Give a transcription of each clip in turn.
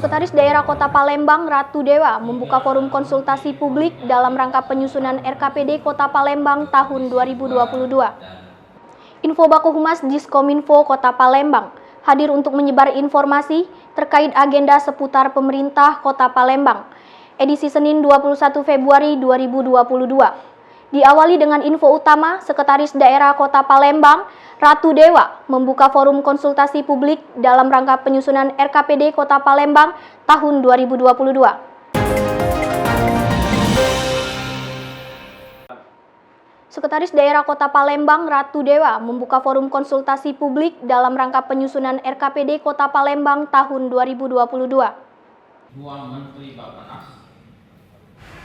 Sekretaris Daerah Kota Palembang, Ratu Dewa, membuka forum konsultasi publik dalam rangka penyusunan RKPD Kota Palembang tahun 2022. Info Baku Humas Diskominfo Kota Palembang hadir untuk menyebar informasi terkait agenda seputar pemerintah Kota Palembang, edisi Senin 21 Februari 2022. Diawali dengan info utama, Sekretaris Daerah Kota Palembang, Ratu Dewa, membuka forum konsultasi publik dalam rangka penyusunan RKPD Kota Palembang tahun 2022. Sekretaris Daerah Kota Palembang, Ratu Dewa, membuka forum konsultasi publik dalam rangka penyusunan RKPD Kota Palembang tahun 2022.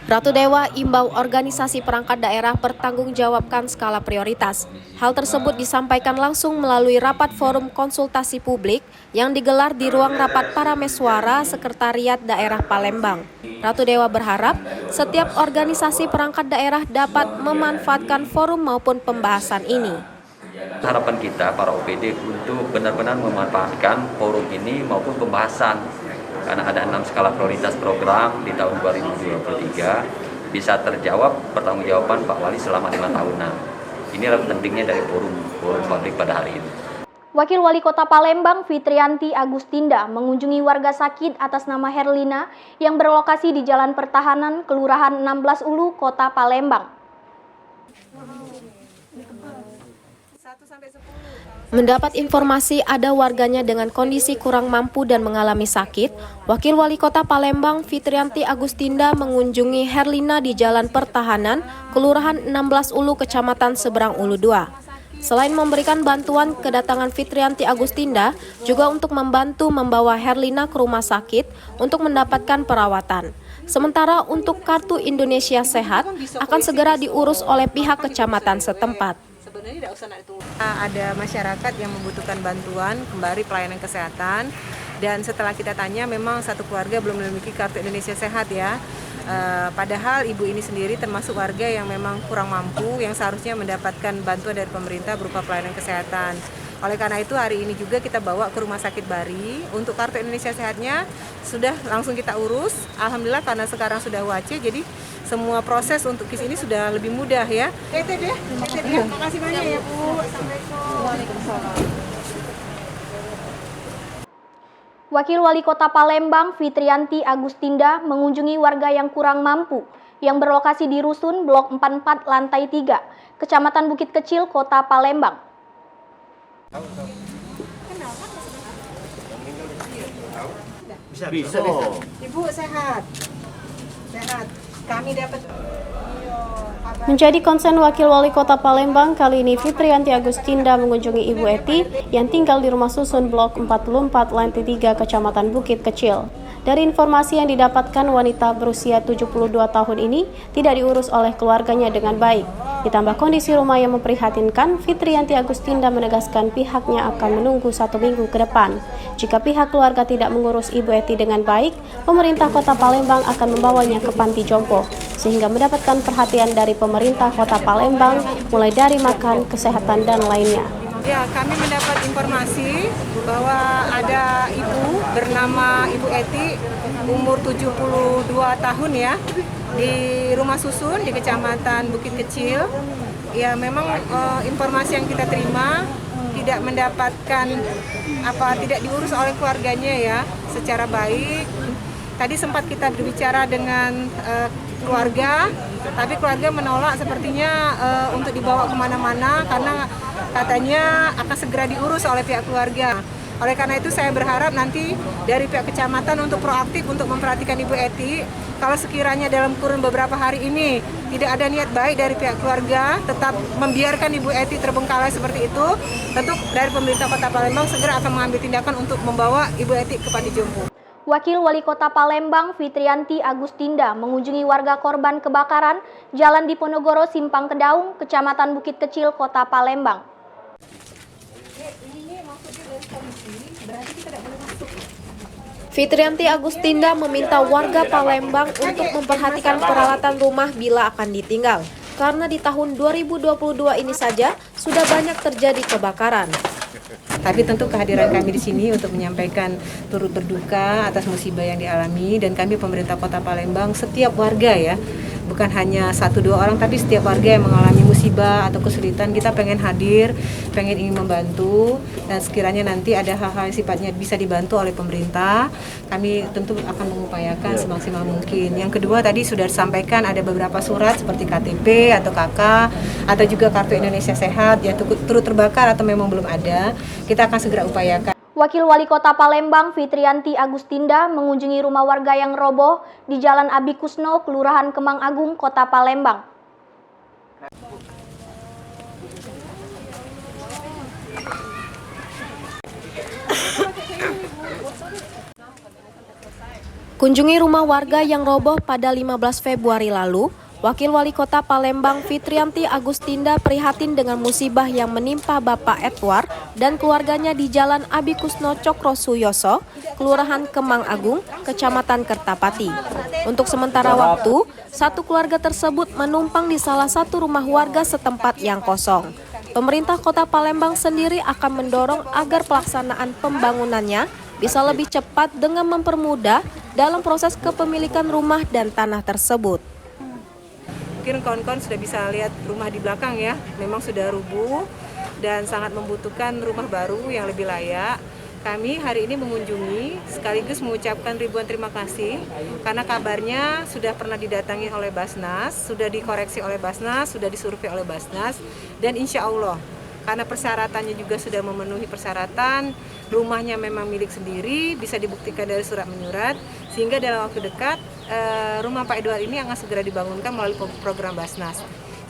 Ratu Dewa imbau organisasi perangkat daerah bertanggungjawabkan skala prioritas. Hal tersebut disampaikan langsung melalui rapat forum konsultasi publik yang digelar di ruang rapat Parameswara Sekretariat Daerah Palembang. Ratu Dewa berharap setiap organisasi perangkat daerah dapat memanfaatkan forum maupun pembahasan ini. Harapan kita para OPD untuk benar-benar memanfaatkan forum ini maupun pembahasan. Karena ada 6 skala prioritas program di tahun 2023 bisa terjawab pertanggungjawaban Pak Wali selama 5 tahunan. Inilah pentingnya dari forum publik pada hari ini. Wakil Wali Kota Palembang Fitrianti Agustinda mengunjungi warga sakit atas nama Herlina yang berlokasi di Jalan Pertahanan, Kelurahan 16 Ulu, Kota Palembang. Mendapat informasi ada warganya dengan kondisi kurang mampu dan mengalami sakit, Wakil Wali Kota Palembang Fitrianti Agustinda mengunjungi Herlina di Jalan Pertahanan, Kelurahan 16 Ulu, Kecamatan Seberang Ulu 2. Selain memberikan bantuan, kedatangan Fitrianti Agustinda juga untuk membantu membawa Herlina ke rumah sakit untuk mendapatkan perawatan. Sementara untuk Kartu Indonesia Sehat akan segera diurus oleh pihak kecamatan setempat. Ada masyarakat yang membutuhkan bantuan kembali pelayanan kesehatan, dan setelah kita tanya memang satu keluarga belum memiliki Kartu Indonesia Sehat ya. Padahal ibu ini sendiri termasuk warga yang memang kurang mampu yang seharusnya mendapatkan bantuan dari pemerintah berupa pelayanan kesehatan. Oleh karena itu hari ini juga kita bawa ke Rumah Sakit Bari untuk Kartu Indonesia Sehatnya sudah langsung kita urus. Alhamdulillah karena sekarang sudah WAC, jadi semua proses untuk KIS ini sudah lebih mudah ya. Terima kasih banyak ya Bu. Assalamualaikum. Waalaikumsalam. Wakil Wali Kota Palembang Fitrianti Agustinda mengunjungi warga yang kurang mampu yang berlokasi di Rusun Blok 44 Lantai 3, Kecamatan Bukit Kecil, Kota Palembang. Bisa. Ibu sehat. Kami dapat. Menjadi konsen Wakil Wali Kota Palembang, kali ini Fitrianti Agustinda mengunjungi Ibu Eti yang tinggal di rumah susun Blok 44 Lantai 3 Kecamatan Bukit Kecil. Dari informasi yang didapatkan, wanita berusia 72 tahun ini tidak diurus oleh keluarganya dengan baik. Ditambah kondisi rumah yang memprihatinkan, Fitrianti Agustinda menegaskan pihaknya akan menunggu 1 minggu ke depan. Jika pihak keluarga tidak mengurus Ibu Eti dengan baik, pemerintah Kota Palembang akan membawanya ke panti jompo, sehingga mendapatkan perhatian dari pemerintah Kota Palembang, mulai dari makan, kesehatan, dan lainnya. Ya, kami mendapat informasi bahwa ada ibu bernama Ibu Eti, umur 72 tahun ya, di rumah susun di Kecamatan Bukit Kecil. Ya, memang informasi yang kita terima tidak mendapatkan tidak diurus oleh keluarganya ya secara baik. Tadi sempat kita berbicara dengan keluarga, tapi keluarga menolak sepertinya untuk dibawa kemana-mana karena katanya akan segera diurus oleh pihak keluarga. Oleh karena itu saya berharap nanti dari pihak kecamatan untuk proaktif untuk memperhatikan Ibu Eti. Kalau sekiranya dalam kurun beberapa hari ini tidak ada niat baik dari pihak keluarga, tetap membiarkan Ibu Eti terbengkalai seperti itu, tentu dari pemerintah Kota Palembang segera akan mengambil tindakan untuk membawa Ibu Eti ke panti jompo. Wakil Wali Kota Palembang Fitrianti Agustinda mengunjungi warga korban kebakaran Jalan Diponegoro Simpang Kedaung, Kecamatan Bukit Kecil, Kota Palembang. Fitrianti Agustinda meminta warga Palembang untuk memperhatikan peralatan rumah bila akan ditinggal, karena di tahun 2022 ini saja sudah banyak terjadi kebakaran. Tapi tentu kehadiran kami di sini untuk menyampaikan turut berduka atas musibah yang dialami, dan kami pemerintah Kota Palembang, setiap warga ya, bukan hanya 1-2 orang, tapi setiap warga yang mengalami musibah atau kesulitan, kita pengen hadir, ingin membantu, dan sekiranya nanti ada hal-hal yang sifatnya bisa dibantu oleh pemerintah, kami tentu akan mengupayakan semaksimal mungkin. Yang kedua, tadi sudah disampaikan ada beberapa surat seperti KTP atau KK atau juga Kartu Indonesia Sehat yang turut terbakar atau memang belum ada, kita akan segera upayakan. Wakil Wali Kota Palembang Fitrianti Agustinda mengunjungi rumah warga yang roboh di Jalan Abi Kusno, Kelurahan Kemang Agung, Kota Palembang. Kunjungi rumah warga yang roboh pada 15 Februari lalu, Wakil Wali Kota Palembang Fitrianti Agustinda prihatin dengan musibah yang menimpa Bapak Edward dan keluarganya di Jalan Abi Kusno Cokro Suyoso, Kelurahan Kemang Agung, Kecamatan Kertapati. Untuk sementara waktu, satu keluarga tersebut menumpang di salah satu rumah warga setempat yang kosong. Pemerintah Kota Palembang sendiri akan mendorong agar pelaksanaan pembangunannya bisa lebih cepat dengan mempermudah dalam proses kepemilikan rumah dan tanah tersebut. Mungkin kawan-kawan sudah bisa lihat rumah di belakang ya, memang sudah rubuh dan sangat membutuhkan rumah baru yang lebih layak. Kami hari ini mengunjungi sekaligus mengucapkan ribuan terima kasih karena kabarnya sudah pernah didatangi oleh Basnas, sudah dikoreksi oleh Basnas, sudah disurvei oleh Basnas, dan insya Allah karena persyaratannya juga sudah memenuhi persyaratan, rumahnya memang milik sendiri, bisa dibuktikan dari surat menyurat, sehingga dalam waktu dekat rumah Pak Edward ini akan segera dibangunkan melalui program Basnas.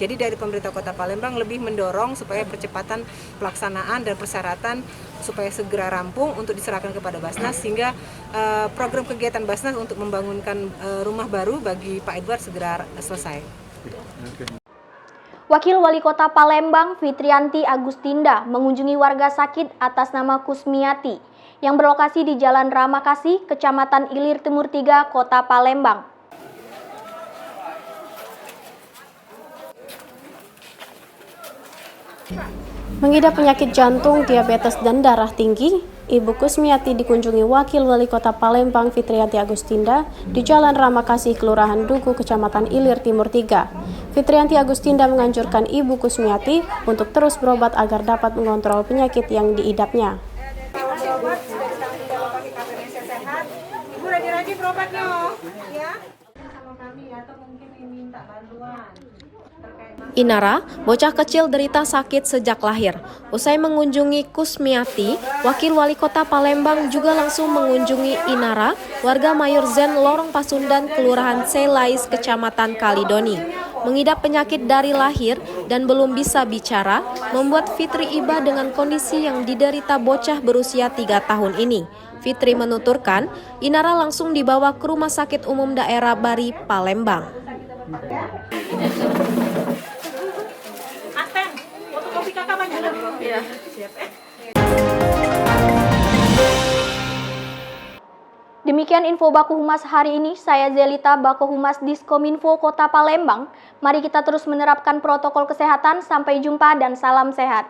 Jadi dari pemerintah Kota Palembang lebih mendorong supaya percepatan pelaksanaan dan persyaratan supaya segera rampung untuk diserahkan kepada Basnas, sehingga program kegiatan Basnas untuk membangunkan rumah baru bagi Pak Edward segera selesai. Wakil Wali Kota Palembang Fitrianti Agustinda mengunjungi warga sakit atas nama Kusmiati yang berlokasi di Jalan Ramakasih, Kecamatan Ilir Timur 3, Kota Palembang. Mengidap penyakit jantung, diabetes, dan darah tinggi, Ibu Kusmiati dikunjungi Wakil Wali Kota Palembang Fitrianti Agustinda di Jalan Ramakasih, Kelurahan Duku, Kecamatan Ilir Timur 3. Fitrianti Agustinda menganjurkan Ibu Kusmiati untuk terus berobat agar dapat mengontrol penyakit yang diidapnya. Ibu rajin-rajin berobatnya, ya. Sama kami atau mungkin minta bantuan. Inara, bocah kecil derita sakit sejak lahir. Usai mengunjungi Kusmiati, Wakil Wali Kota Palembang juga langsung mengunjungi Inara, warga Mayor Zen Lorong Pasundan, Kelurahan Selais, Kecamatan Kalidoni. Mengidap penyakit dari lahir dan belum bisa bicara, membuat Fitri iba dengan kondisi yang diderita bocah berusia 3 tahun ini. Fitri menuturkan, Inara langsung dibawa ke Rumah Sakit Umum Daerah Bari, Palembang. Demikian info Baku Humas hari ini. Saya Zelita, Baku Humas Diskominfo Kota Palembang. Mari kita terus menerapkan protokol kesehatan. Sampai jumpa dan salam sehat.